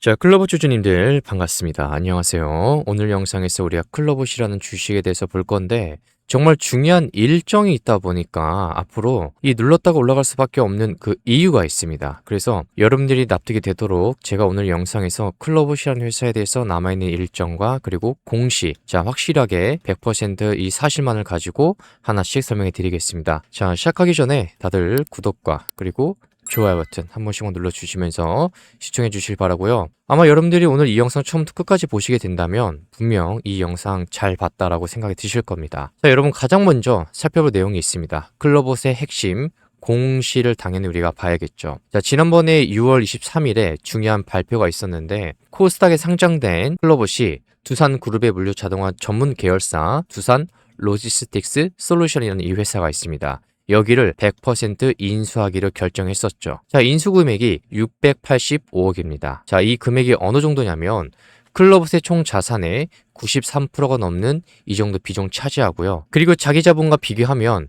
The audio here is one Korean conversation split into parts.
자, 클로버 주주님들 반갑습니다. 안녕하세요. 오늘 영상에서 우리가 클로버시라는 주식에 대해서 볼 건데 정말 중요한 일정이 있다 보니까 앞으로 이 눌렀다가 올라갈 수밖에 없는 그 이유가 있습니다. 그래서 여러분들이 납득이 되도록 제가 오늘 영상에서 클로버시라는 회사에 대해서 남아있는 일정과 그리고 공시, 자 확실하게 100%이 사실만을 가지고 하나씩 설명해 드리겠습니다. 자, 시작하기 전에 다들 구독과 그리고 좋아요 버튼 한 번씩만 눌러주시면서 시청해 주실 바라고요. 아마 여러분들이 오늘 이 영상 처음부터 끝까지 보시게 된다면 분명 이 영상 잘 봤다라고 생각이 드실 겁니다. 자, 여러분 가장 먼저 살펴볼 내용이 있습니다. 클로봇의 핵심 공시를 당연히 우리가 봐야겠죠. 자, 지난번에 6월 23일에 중요한 발표가 있었는데 코스닥에 상장된 클로봇이 두산그룹의 물류 자동화 전문 계열사 두산 로지스틱스 솔루션이라는 이 회사가 있습니다. 여기를 100% 인수하기로 결정했었죠. 자, 인수 금액이 685억입니다. 자, 이 금액이 어느 정도냐면 클로봇의 총 자산의 93%가 넘는 이 정도 비중 차지하고요. 그리고 자기 자본과 비교하면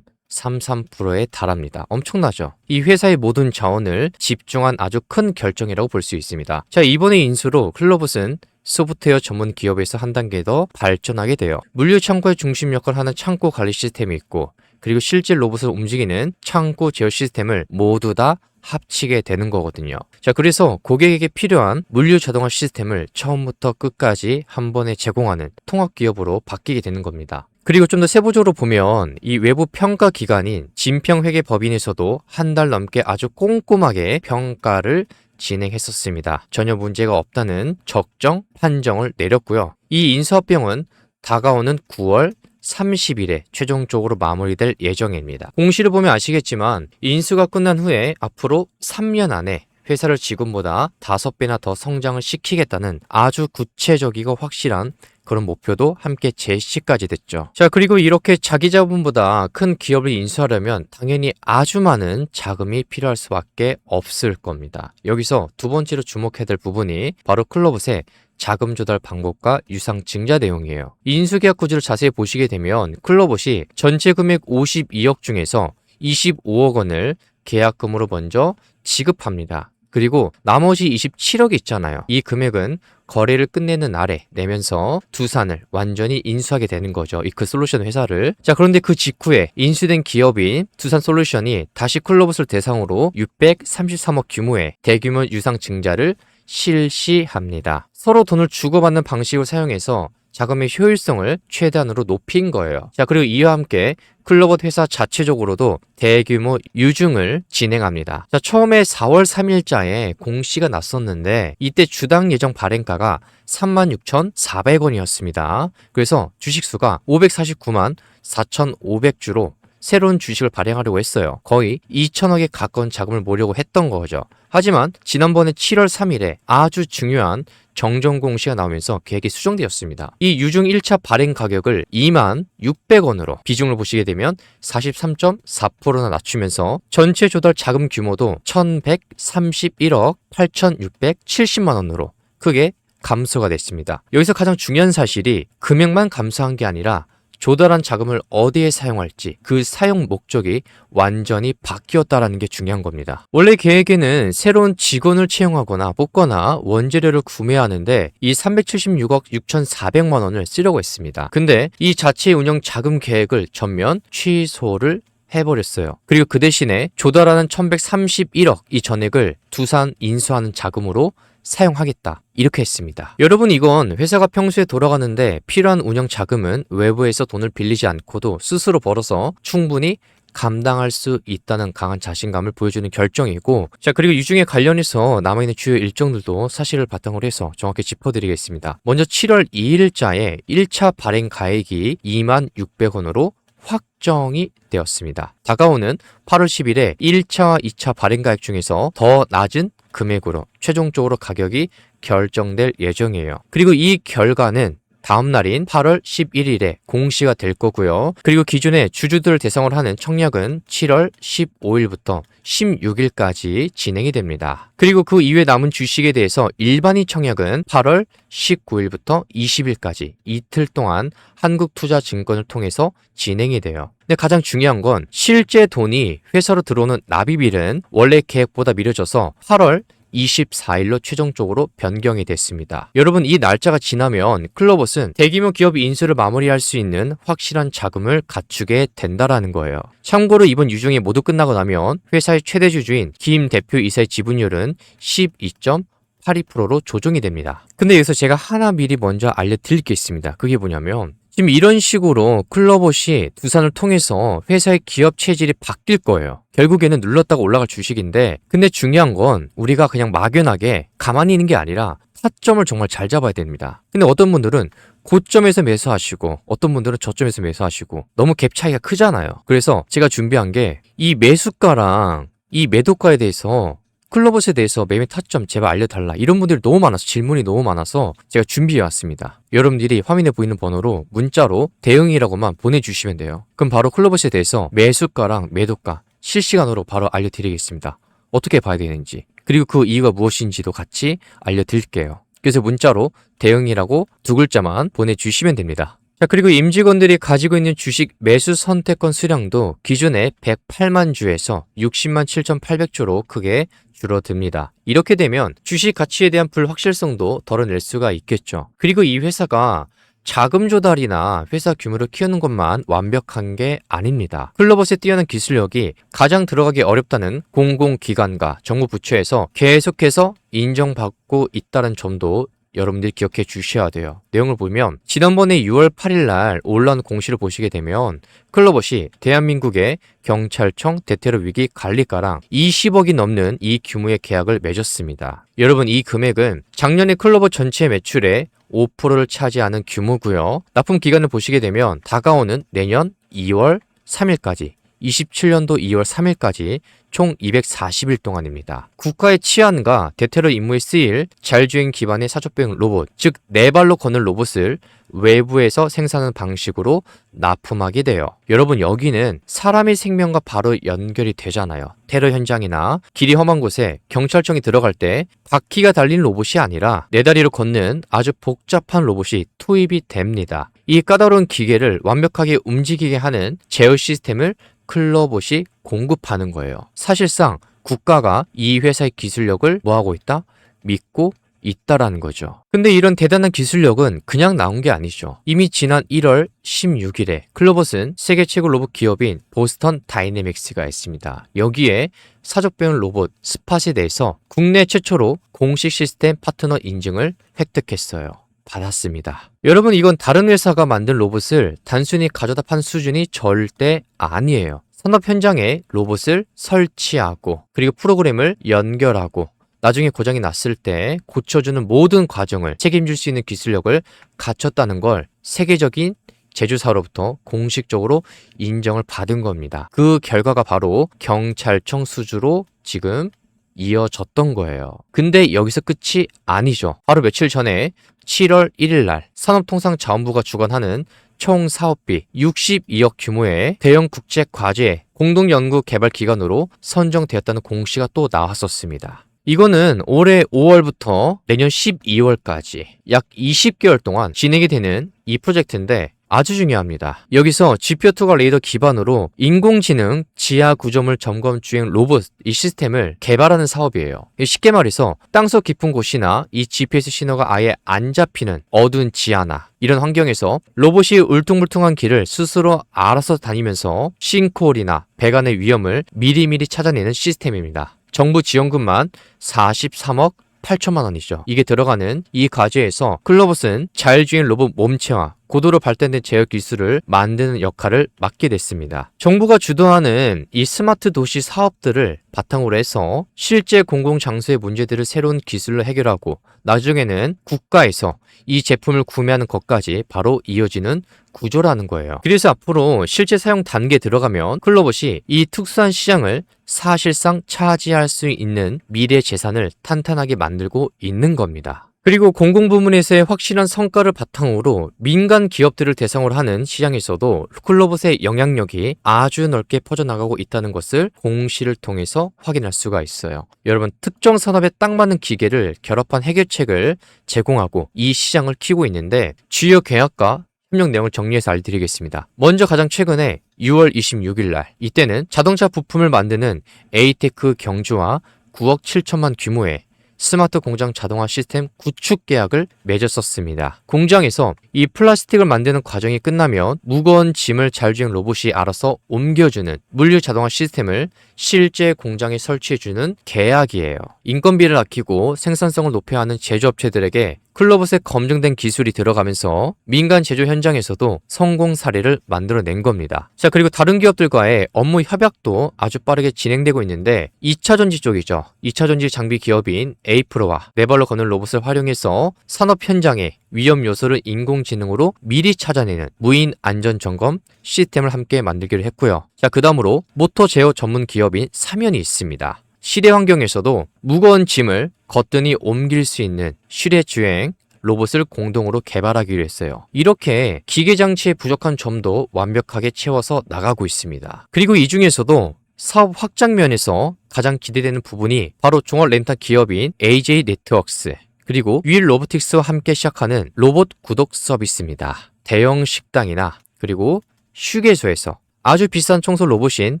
113.33%에 달합니다. 엄청나죠? 이 회사의 모든 자원을 집중한 아주 큰 결정이라고 볼 수 있습니다. 자, 이번에 인수로 클로봇은 소프트웨어 전문 기업에서 한 단계 더 발전하게 돼요. 물류 창고의 중심 역할을 하는 창고 관리 시스템이 있고, 그리고 실제 로봇을 움직이는 창고 제어 시스템을 모두 다 합치게 되는 거거든요. 자, 그래서 고객에게 필요한 물류 자동화 시스템을 처음부터 끝까지 한 번에 제공하는 통합 기업으로 바뀌게 되는 겁니다. 그리고 좀 더 세부적으로 보면 이 외부 평가 기관인 진평회계법인에서도 한 달 넘게 아주 꼼꼼하게 평가를 진행했었습니다. 전혀 문제가 없다는 적정 판정을 내렸고요. 이 인수합병은 다가오는 9월 30일에 최종적으로 마무리될 예정입니다. 공시를 보면 아시겠지만 인수가 끝난 후에 앞으로 3년 안에 회사를 지금보다 5배나 더 성장을 시키겠다는 아주 구체적이고 확실한 그런 목표도 함께 제시까지 됐죠. 자, 그리고 이렇게 자기 자본보다 큰 기업을 인수하려면 당연히 아주 많은 자금이 필요할 수밖에 없을 겁니다. 여기서 두 번째로 주목해야 될 부분이 바로 클로봇의 자금 조달 방법과 유상 증자 내용이에요. 인수계약 구조를 자세히 보시게 되면 클로봇이 전체 금액 52억 중에서 25억 원을 계약금으로 먼저 지급합니다. 그리고 나머지 27억이 있잖아요. 이 금액은 거래를 끝내는 날에 내면서 두산을 완전히 인수하게 되는 거죠. 이 그 솔루션 회사를. 자, 그런데 그 직후에 인수된 기업인 두산 솔루션이 다시 클로봇을 대상으로 633억 규모의 대규모 유상 증자를 실시합니다. 서로 돈을 주고받는 방식을 사용해서 자금의 효율성을 최대한으로 높인 거예요. 자, 그리고 이와 함께 클로봇 회사 자체적으로도 대규모 유증을 진행합니다. 자, 처음에 4월 3일자에 공시가 났었는데 이때 주당 예정 발행가가 36,400원이었습니다. 그래서 주식수가 549만 4,500주로 새로운 주식을 발행하려고 했어요. 거의 2천억에 가까운 자금을 모으려고 했던 거죠. 하지만 지난번에 7월 3일에 아주 중요한 정정 공시가 나오면서 계획이 수정되었습니다. 이 유중 1차 발행 가격을 2만 600원으로 비중을 보시게 되면 43.4%나 낮추면서 전체 조달 자금 규모도 1131억 8670만 원으로 크게 감소가 됐습니다. 여기서 가장 중요한 사실이 금액만 감소한 게 아니라 조달한 자금을 어디에 사용할지 그 사용 목적이 완전히 바뀌었다는 게 중요한 겁니다. 원래 계획에는 새로운 직원을 채용하거나 뽑거나 원재료를 구매하는데 이 376억 6,400만 원을 쓰려고 했습니다. 근데 이 자체 운영 자금 계획을 전면 취소를 해버렸어요. 그리고 그 대신에 조달하는 1131억 이 전액을 두산 인수하는 자금으로 사용하겠다. 이렇게 했습니다. 여러분, 이건 회사가 평소에 돌아가는데 필요한 운영 자금은 외부에서 돈을 빌리지 않고도 스스로 벌어서 충분히 감당할 수 있다는 강한 자신감을 보여주는 결정이고, 자, 그리고 이 중에 관련해서 남아있는 주요 일정들도 사실을 바탕으로 해서 정확히 짚어드리겠습니다. 먼저 7월 2일자에 1차 발행 가액이 2만 600원으로 확정이 되었습니다. 다가오는 8월 10일에 1차와 2차 발행 가액 중에서 더 낮은 금액으로 최종적으로 가격이 결정될 예정이에요. 그리고 이 결과는 다음 날인 8월 11일에 공시가 될 거고요. 그리고 기존에 주주들을 대상으로 하는 청약은 7월 15일부터 16일까지 진행이 됩니다. 그리고 그 이외 남은 주식에 대해서 일반인 청약은 8월 19일부터 20일까지 이틀 동안 한국투자증권을 통해서 진행이 돼요. 근데 가장 중요한 건 실제 돈이 회사로 들어오는 납입일은 원래 계획보다 미뤄져서 8월 24일로 최종적으로 변경이 됐습니다. 여러분, 이 날짜가 지나면 클로버스는 대규모 기업 인수를 마무리할 수 있는 확실한 자금을 갖추게 된다라는 거예요. 참고로 이번 유종이 모두 끝나고 나면 회사의 최대 주주인 김 대표이사의 지분율은 12.82%로 조정이 됩니다. 근데 여기서 제가 하나 미리 먼저 알려드릴 게 있습니다. 그게 뭐냐면 지금 이런 식으로 클로봇이 두산을 통해서 회사의 기업 체질이 바뀔 거예요. 결국에는 눌렀다가 올라갈 주식인데, 근데 중요한 건 우리가 그냥 막연하게 가만히 있는 게 아니라 타점을 정말 잘 잡아야 됩니다. 근데 어떤 분들은 고점에서 매수하시고 어떤 분들은 저점에서 매수하시고 너무 갭 차이가 크잖아요. 그래서 제가 준비한 게 이 매수가랑 이 매도가에 대해서 클로봇에 대해서 매매 타점 제발 알려달라, 이런 분들이 너무 많아서, 질문이 너무 많아서 제가 준비해왔습니다. 여러분들이 화면에 보이는 번호로 문자로 대응이라고만 보내주시면 돼요. 그럼 바로 클로봇에 대해서 매수가랑 매도가 실시간으로 바로 알려드리겠습니다. 어떻게 봐야 되는지, 그리고 그 이유가 무엇인지도 같이 알려드릴게요. 그래서 문자로 대응이라고 두 글자만 보내주시면 됩니다. 자, 그리고 임직원들이 가지고 있는 주식 매수 선택권 수량도 기존의 108만 주에서 60만 7,800주로 크게 줄어듭니다. 이렇게 되면 주식 가치에 대한 불확실성도 덜어낼 수가 있겠죠. 그리고 이 회사가 자금 조달이나 회사 규모를 키우는 것만 완벽한 게 아닙니다. 클로봇의 뛰어난 기술력이 가장 들어가기 어렵다는 공공기관과 정부 부처에서 계속해서 인정받고 있다는 점도 여러분들이 기억해 주셔야 돼요. 내용을 보면 지난번에 6월 8일 날 올라온 공시를 보시게 되면 클로봇이 대한민국의 경찰청 대테러 위기 관리과랑 20억이 넘는 이 규모의 계약을 맺었습니다. 여러분, 이 금액은 작년에 클로봇 전체 매출의 5%를 차지하는 규모고요. 납품 기간을 보시게 되면 다가오는 내년 2월 3일까지 27년도 2월 3일까지 총 240일 동안입니다. 국가의 치안과 대테러 임무에 쓰일 자율주행 기반의 사족보행 로봇, 즉 네 발로 걷는 로봇을 외부에서 생산하는 방식으로 납품하게 돼요. 여러분, 여기는 사람의 생명과 바로 연결이 되잖아요. 테러 현장이나 길이 험한 곳에 경찰청이 들어갈 때 바퀴가 달린 로봇이 아니라 네 다리로 걷는 아주 복잡한 로봇이 투입이 됩니다. 이 까다로운 기계를 완벽하게 움직이게 하는 제어 시스템을 클로봇이 공급하는 거예요. 사실상 국가가 이 회사의 기술력을 뭐하고 있다? 믿고 있다라는 거죠. 근데 이런 대단한 기술력은 그냥 나온 게 아니죠. 이미 지난 1월 16일에 클로봇은 세계 최고 로봇 기업인 보스턴 다이내믹스가 있습니다. 여기에 사족보행 로봇 스팟에 대해서 국내 최초로 공식 시스템 파트너 인증을 획득했어요. 받았습니다. 여러분, 이건 다른 회사가 만든 로봇을 단순히 가져다 판 수준이 절대 아니에요. 산업 현장에 로봇을 설치하고 그리고 프로그램을 연결하고 나중에 고장이 났을 때 고쳐주는 모든 과정을 책임질 수 있는 기술력을 갖췄다는 걸 세계적인 제조사로부터 공식적으로 인정을 받은 겁니다. 그 결과가 바로 경찰청 수주로 지금 이어졌던 거예요. 근데 여기서 끝이 아니죠. 바로 며칠 전에 7월 1일 날 산업통상자원부가 주관하는 총 사업비 62억 규모의 대형 국제과제 공동연구개발기관으로 선정되었다는 공시가 또 나왔었습니다. 이거는 올해 5월부터 내년 12월까지 약 20개월 동안 진행이 되는 이 프로젝트인데 아주 중요합니다. 여기서 GPU2가 레이더 기반으로 인공지능 지하 구조물 점검 주행 로봇 이 시스템을 개발하는 사업이에요. 쉽게 말해서 땅속 깊은 곳이나 이 GPS 신호가 아예 안 잡히는 어두운 지하나 이런 환경에서 로봇이 울퉁불퉁한 길을 스스로 알아서 다니면서 싱크홀이나 배관의 위험을 미리미리 찾아내는 시스템입니다. 정부 지원금만 43억 8천만 원이죠. 이게 들어가는 이 과제에서 클로봇은 자율주행 로봇 몸체와 고도로 발전된 제어 기술을 만드는 역할을 맡게 됐습니다. 정부가 주도하는 이 스마트 도시 사업들을 바탕으로 해서 실제 공공장소의 문제들을 새로운 기술로 해결하고 나중에는 국가에서 이 제품을 구매하는 것까지 바로 이어지는 구조라는 거예요. 그래서 앞으로 실제 사용 단계에 들어가면 클로봇이 이 특수한 시장을 사실상 차지할 수 있는 미래 재산을 탄탄하게 만들고 있는 겁니다. 그리고 공공부문에서의 확실한 성과를 바탕으로 민간 기업들을 대상으로 하는 시장에서도 클로봇의 영향력이 아주 넓게 퍼져나가고 있다는 것을 공시를 통해서 확인할 수가 있어요. 여러분, 특정 산업에 딱 맞는 기계를 결합한 해결책을 제공하고 이 시장을 키우고 있는데 주요 계약과 협력 내용을 정리해서 알려드리겠습니다. 먼저 가장 최근에 6월 26일 날 이때는 자동차 부품을 만드는 에이테크 경주와 9억 7천만 규모의 스마트 공장 자동화 시스템 구축 계약을 맺었었습니다. 공장에서 이 플라스틱을 만드는 과정이 끝나면 무거운 짐을 자율주행 로봇이 알아서 옮겨주는 물류 자동화 시스템을 실제 공장에 설치해주는 계약이에요. 인건비를 아끼고 생산성을 높여야 하는 제조업체들에게 클로봇의 검증된 기술이 들어가면서 민간 제조 현장에서도 성공 사례를 만들어낸 겁니다. 자, 그리고 다른 기업들과의 업무 협약도 아주 빠르게 진행되고 있는데 2차 전지 쪽이죠. 2차 전지 장비 기업인 에이프로와 네 발로 걷는 로봇을 활용해서 산업 현장에 위험 요소를 인공지능으로 미리 찾아내는 무인 안전 점검 시스템을 함께 만들기로 했고요. 자, 그 다음으로 모터 제어 전문 기업인 사면이 있습니다. 실외 환경에서도 무거운 짐을 거뜬히 옮길 수 있는 실외 주행 로봇을 공동으로 개발하기로 했어요. 이렇게 기계 장치의 부족한 점도 완벽하게 채워서 나가고 있습니다. 그리고 이 중에서도 사업 확장 면에서 가장 기대되는 부분이 바로 종합 렌탈 기업인 AJ 네트워크스 그리고 윌 로보틱스와 함께 시작하는 로봇 구독 서비스입니다. 대형 식당이나 그리고 휴게소에서 아주 비싼 청소 로봇인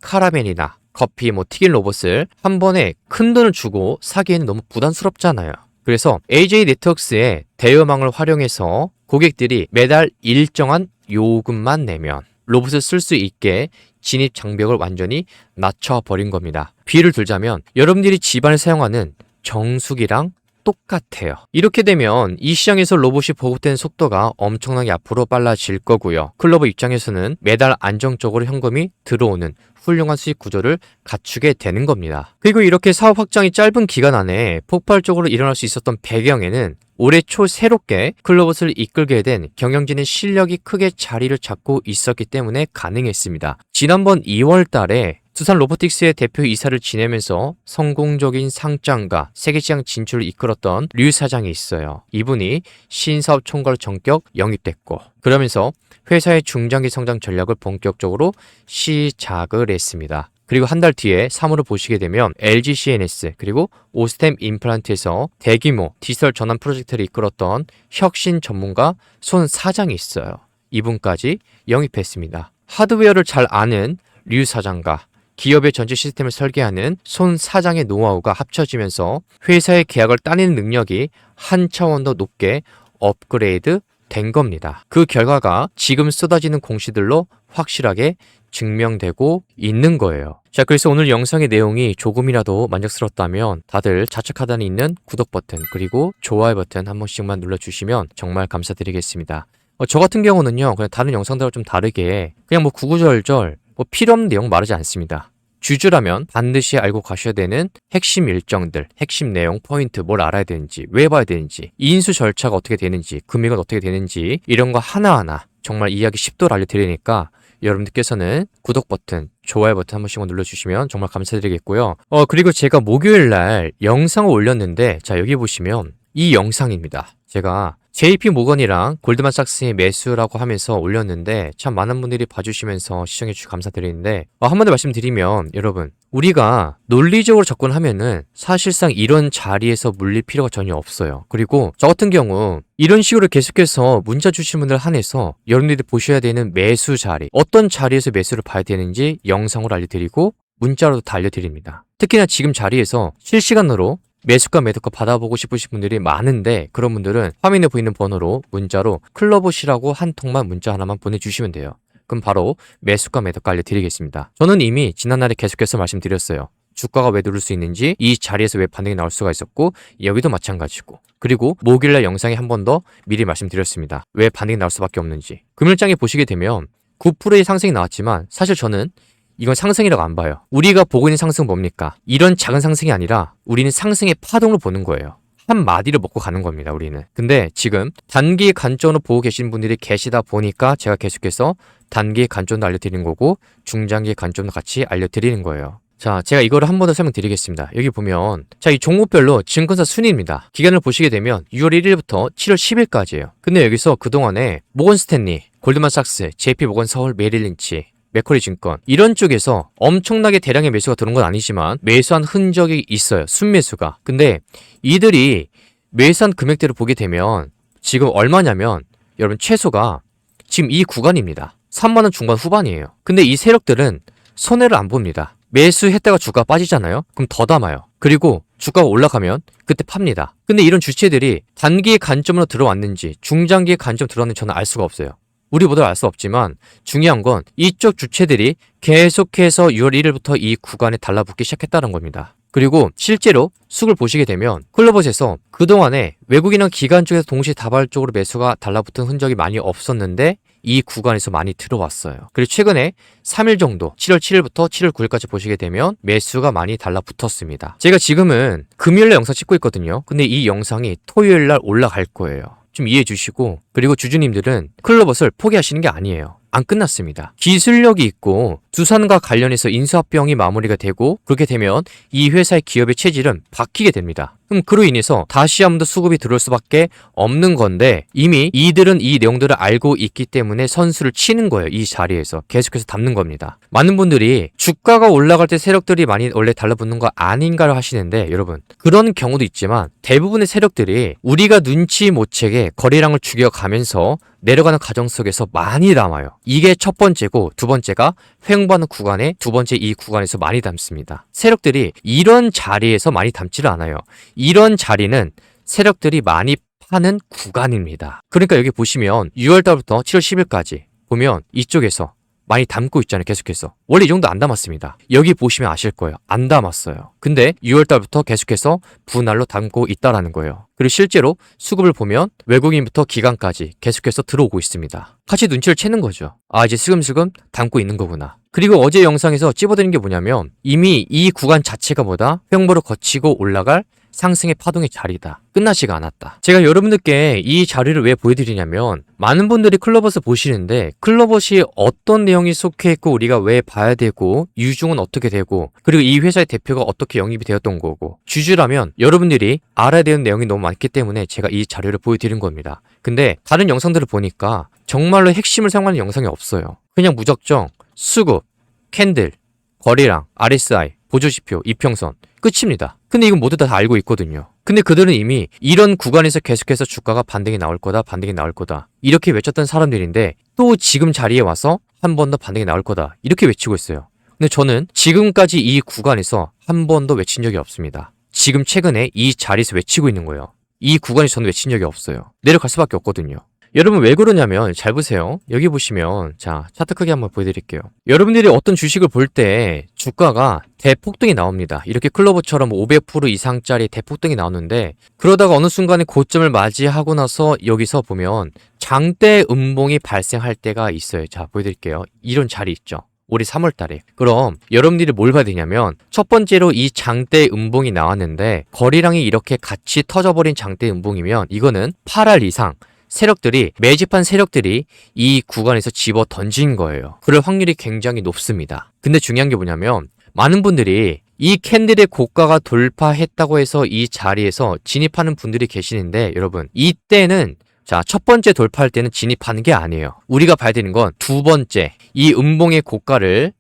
카라벤이나 커피, 튀긴 로봇을 한 번에 큰 돈을 주고 사기에는 너무 부담스럽잖아요. 그래서 AJ 네트워크스의 대여망을 활용해서 고객들이 매달 일정한 요금만 내면 로봇을 쓸 수 있게 진입 장벽을 완전히 낮춰버린 겁니다. 비유를 들자면 여러분들이 집안에 사용하는 정수기랑 똑같아요. 이렇게 되면 이 시장에서 로봇이 보급되는 속도가 엄청나게 앞으로 빨라질 거고요. 클로버 입장에서는 매달 안정적으로 현금이 들어오는 훌륭한 수익 구조를 갖추게 되는 겁니다. 그리고 이렇게 사업 확장이 짧은 기간 안에 폭발적으로 일어날 수 있었던 배경에는 올해 초 새롭게 클로봇을 이끌게 된 경영진의 실력이 크게 자리를 잡고 있었기 때문에 가능했습니다. 지난번 2월 달에 두산 로보틱스의 대표 이사를 지내면서 성공적인 상장과 세계시장 진출을 이끌었던 류 사장이 있어요. 이분이 신사업 총괄 전격 영입됐고 그러면서 회사의 중장기 성장 전략을 본격적으로 시작을 했습니다. 그리고 한 달 뒤에 사무를 보시게 되면 LG CNS 그리고 오스템 임플란트에서 대규모 디지털 전환 프로젝트를 이끌었던 혁신 전문가 손 사장이 있어요. 이분까지 영입했습니다. 하드웨어를 잘 아는 류 사장과 기업의 전체 시스템을 설계하는 손 사장의 노하우가 합쳐지면서 회사의 계약을 따내는 능력이 한 차원 더 높게 업그레이드 된 겁니다. 그 결과가 지금 쏟아지는 공시들로 확실하게 증명되고 있는 거예요. 자, 그래서 오늘 영상의 내용이 조금이라도 만족스럽다면 다들 좌측 하단에 있는 구독 버튼 그리고 좋아요 버튼 한 번씩만 눌러주시면 정말 감사드리겠습니다. 저 같은 경우는요, 그냥 다른 영상들과 좀 다르게 그냥 구구절절 필요 없는 내용 말하지 않습니다. 주주라면 반드시 알고 가셔야 되는 핵심 일정들, 핵심 내용, 포인트, 뭘 알아야 되는지, 왜 봐야 되는지, 인수 절차가 어떻게 되는지, 금액은 어떻게 되는지 이런 거 하나하나 정말 이야기 10도를 알려드리니까 여러분들께서는 구독 버튼, 좋아요 버튼 한 번씩만 눌러주시면 정말 감사드리겠고요. 그리고 제가 목요일날 영상을 올렸는데 자, 여기 보시면 이 영상입니다. 제가 JP 모건이랑 골드만삭스의 매수라고 하면서 올렸는데 참 많은 분들이 봐주시면서 시청해주셔서 감사드리는데 한마디 말씀드리면 여러분 우리가 논리적으로 접근하면은 사실상 이런 자리에서 물릴 필요가 전혀 없어요. 그리고 저 같은 경우 이런 식으로 계속해서 문자 주신 분들 한해서 여러분들이 보셔야 되는 매수 자리 어떤 자리에서 매수를 봐야 되는지 영상으로 알려드리고 문자로도 다 알려드립니다. 특히나 지금 자리에서 실시간으로 매수가 매도가 받아보고 싶으신 분들이 많은데 그런 분들은 화면에 보이는 번호로 문자로 클로봇이라고 한 통만 문자 하나만 보내주시면 돼요. 그럼 바로 매수가 매도가 알려드리겠습니다. 저는 이미 지난날에 계속해서 말씀드렸어요. 주가가 왜 누를 수 있는지 이 자리에서 왜 반등이 나올 수가 있었고 여기도 마찬가지고 그리고 목요일날 영상에 한 번 더 미리 말씀드렸습니다. 왜 반등이 나올 수밖에 없는지. 금요일장에 보시게 되면 9%의 상승이 나왔지만 사실 저는 이건 상승이라고 안 봐요. 우리가 보고 있는 상승은 뭡니까? 이런 작은 상승이 아니라 우리는 상승의 파동을 보는 거예요. 한 마디를 먹고 가는 겁니다, 우리는. 근데 지금 단기 관점으로 보고 계신 분들이 계시다 보니까 제가 계속해서 단기 관점도 알려드리는 거고 중장기 관점도 같이 알려드리는 거예요. 자, 제가 이거를 한 번 더 설명드리겠습니다. 여기 보면 자, 이 종목별로 증권사 순위입니다. 기간을 보시게 되면 6월 1일부터 7월 10일까지예요. 근데 여기서 그동안에 모건 스탠리, 골드만삭스, JP 모건 서울, 메릴린치 맥쿼리 증권 이런 쪽에서 엄청나게 대량의 매수가 들어온 건 아니지만 매수한 흔적이 있어요. 순매수가. 근데 이들이 매수한 금액대로 보게 되면 지금 얼마냐면 여러분 최소가 지금 이 구간입니다. 3만원 중반 후반이에요. 근데 이 세력들은 손해를 안 봅니다. 매수했다가 주가 빠지잖아요. 그럼 더 담아요. 그리고 주가가 올라가면 그때 팝니다. 근데 이런 주체들이 단기의 관점으로 들어왔는지 중장기의 관점으로 들어왔는지 저는 알 수가 없어요. 우리 모두 알 수 없지만 중요한 건 이쪽 주체들이 계속해서 6월 1일부터 이 구간에 달라붙기 시작했다는 겁니다. 그리고 실제로 수급을 보시게 되면 클로버스에서 그동안에 외국인이나 기관 쪽에서 동시다발적으로 매수가 달라붙은 흔적이 많이 없었는데 이 구간에서 많이 들어왔어요. 그리고 최근에 3일 정도 7월 7일부터 7월 9일까지 보시게 되면 매수가 많이 달라붙었습니다. 제가 지금은 금요일날 영상 찍고 있거든요. 근데 이 영상이 토요일날 올라갈 거예요. 좀 이해해 주시고, 그리고 주주님들은 클로버스를 포기하시는 게 아니에요. 안 끝났습니다. 기술력이 있고 두산과 관련해서 인수합병이 마무리가 되고 그렇게 되면 이 회사의 기업의 체질은 바뀌게 됩니다. 그럼 그로 인해서 다시 한 번 더 수급이 들어올 수밖에 없는 건데 이미 이들은 이 내용들을 알고 있기 때문에 선수를 치는 거예요. 이 자리에서 계속해서 담는 겁니다. 많은 분들이 주가가 올라갈 때 세력들이 많이 원래 달라붙는 거 아닌가를 하시는데 여러분 그런 경우도 있지만 대부분의 세력들이 우리가 눈치 못 채게 거래량을 죽여가면서 내려가는 과정 속에서 많이 남아요. 이게 첫 번째고 두 번째가 횡보하는 구간에 두 번째 이 구간에서 많이 담습니다. 세력들이 이런 자리에서 많이 담지를 않아요. 이런 자리는 세력들이 많이 파는 구간입니다. 그러니까 여기 보시면 6월달부터 7월 10일까지 보면 이쪽에서 많이 담고 있잖아요. 계속해서. 원래 이 정도 안 담았습니다. 여기 보시면 아실 거예요. 안 담았어요. 근데 6월달부터 계속해서 분할로 담고 있다라는 거예요. 그리고 실제로 수급을 보면 외국인부터 기관까지 계속해서 들어오고 있습니다. 같이 눈치를 채는 거죠. 아, 이제 슬금슬금 담고 있는 거구나. 그리고 어제 영상에서 찝어드린 게 뭐냐면 이미 이 구간 자체가 뭐다? 횡보를 거치고 올라갈 상승의 파동의 자리다. 끝나지가 않았다. 제가 여러분들께 이 자리를 왜 보여드리냐면 많은 분들이 클로버스 보시는데 클로버스이 어떤 내용이 속해 있고 우리가 왜 봐야 되고 유중은 어떻게 되고 그리고 이 회사의 대표가 어떻게 영입이 되었던 거고 주주라면 여러분들이 알아야 되는 내용이 너무 많기 때문에 제가 이 자료를 보여드린 겁니다. 근데 다른 영상들을 보니까 정말로 핵심을 사용하는 영상이 없어요. 그냥 무작정 수급, 캔들, 거래량, RSI, 보조지표, 이평선 끝입니다. 근데 이건 모두 다 알고 있거든요. 근데 그들은 이미 이런 구간에서 계속해서 주가가 반등이 나올 거다, 반등이 나올 거다 이렇게 외쳤던 사람들인데 또 지금 자리에 와서 한 번 더 반등이 나올 거다 이렇게 외치고 있어요. 근데 저는 지금까지 이 구간에서 한 번도 외친 적이 없습니다. 지금 최근에 이 자리에서 외치고 있는 거예요. 이 구간에서 저는 외친 적이 없어요. 내려갈 수밖에 없거든요. 여러분 왜 그러냐면 잘 보세요. 여기 보시면 자 차트 크게 한번 보여드릴게요. 여러분들이 어떤 주식을 볼 때 주가가 대폭등이 나옵니다. 이렇게 클로버처럼 500% 이상짜리 대폭등이 나오는데 그러다가 어느 순간에 고점을 맞이하고 나서 여기서 보면 장대 음봉이 발생할 때가 있어요. 자 보여드릴게요. 이런 자리 있죠. 올해 3월 달에. 그럼 여러분들이 뭘 봐야 되냐면 첫 번째로 이 장대 음봉이 나왔는데 거래량이 이렇게 같이 터져버린 장대 음봉이면 이거는 8할 이상 세력들이 매집한 세력들이 이 구간에서 집어 던진 거예요. 그럴 확률이 굉장히 높습니다. 근데 중요한 게 뭐냐면 많은 분들이 이 캔들의 고가가 돌파했다고 해서 이 자리에서 진입하는 분들이 계시는데 여러분 이때는 자, 첫 번째 돌파할 때는 진입하는 게 아니에요. 우리가 봐야 되는 건 두 번째 이 음봉의 고가를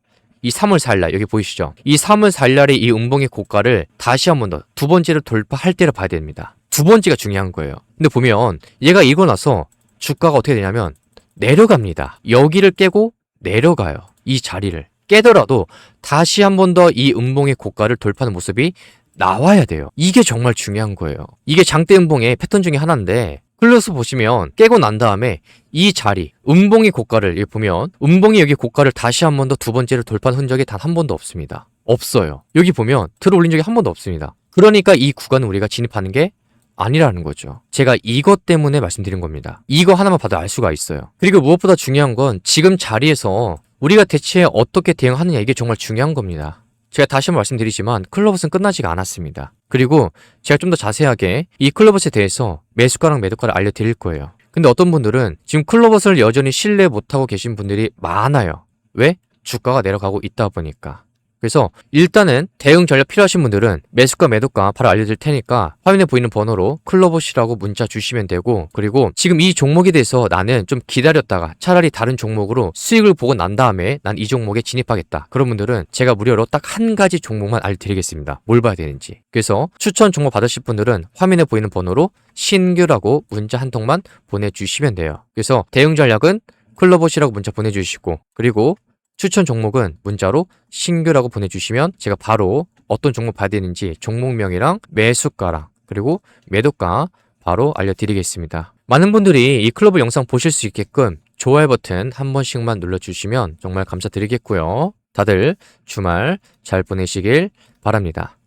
이 3월 4일날 여기 보이시죠? 이 3월 4일날의 이 음봉의 고가를 다시 한 번 더 두 번째로 돌파할 때를 봐야 됩니다. 두 번째가 중요한 거예요. 근데 보면 얘가 이거 나서 주가가 어떻게 되냐면 내려갑니다. 여기를 깨고 내려가요. 이 자리를 깨더라도 다시 한 번 더 이 음봉의 고가를 돌파하는 모습이 나와야 돼요. 이게 정말 중요한 거예요. 이게 장대 음봉의 패턴 중에 하나인데 클로스 보시면 깨고 난 다음에 이 자리 음봉의 고가를 여기 보면 음봉이 여기 고가를 다시 한 번 더 두 번째로 돌파한 흔적이 단 한 번도 없습니다. 없어요. 여기 보면 들어 올린 적이 한 번도 없습니다. 그러니까 이 구간은 우리가 진입하는 게 아니라는 거죠. 제가 이것 때문에 말씀드린 겁니다. 이거 하나만 봐도 알 수가 있어요. 그리고 무엇보다 중요한 건 지금 자리에서 우리가 대체 어떻게 대응하느냐 이게 정말 중요한 겁니다. 제가 다시 한번 말씀드리지만 클로버스는 끝나지가 않았습니다. 그리고 제가 좀 더 자세하게 이 클로버스에 대해서 매수가랑 매도가를 알려드릴 거예요. 근데 어떤 분들은 지금 클로버스를 여전히 신뢰 못하고 계신 분들이 많아요. 왜? 주가가 내려가고 있다 보니까. 그래서 일단은 대응 전략 필요하신 분들은 매수가 매도가 바로 알려드릴 테니까 화면에 보이는 번호로 클로버시라고 문자 주시면 되고 그리고 지금 이 종목에 대해서 나는 좀 기다렸다가 차라리 다른 종목으로 수익을 보고 난 다음에 난 이 종목에 진입하겠다. 그런 분들은 제가 무료로 딱 한 가지 종목만 알려드리겠습니다. 뭘 봐야 되는지. 그래서 추천 종목 받으실 분들은 화면에 보이는 번호로 신규라고 문자 한 통만 보내주시면 돼요. 그래서 대응 전략은 클로버시라고 문자 보내주시고 그리고 추천 종목은 문자로 신규라고 보내주시면 제가 바로 어떤 종목 봐야 되는지 종목명이랑 매수가랑 그리고 매도가 바로 알려드리겠습니다. 많은 분들이 이 클로버 영상 보실 수 있게끔 좋아요 버튼 한 번씩만 눌러주시면 정말 감사드리겠고요. 다들 주말 잘 보내시길 바랍니다.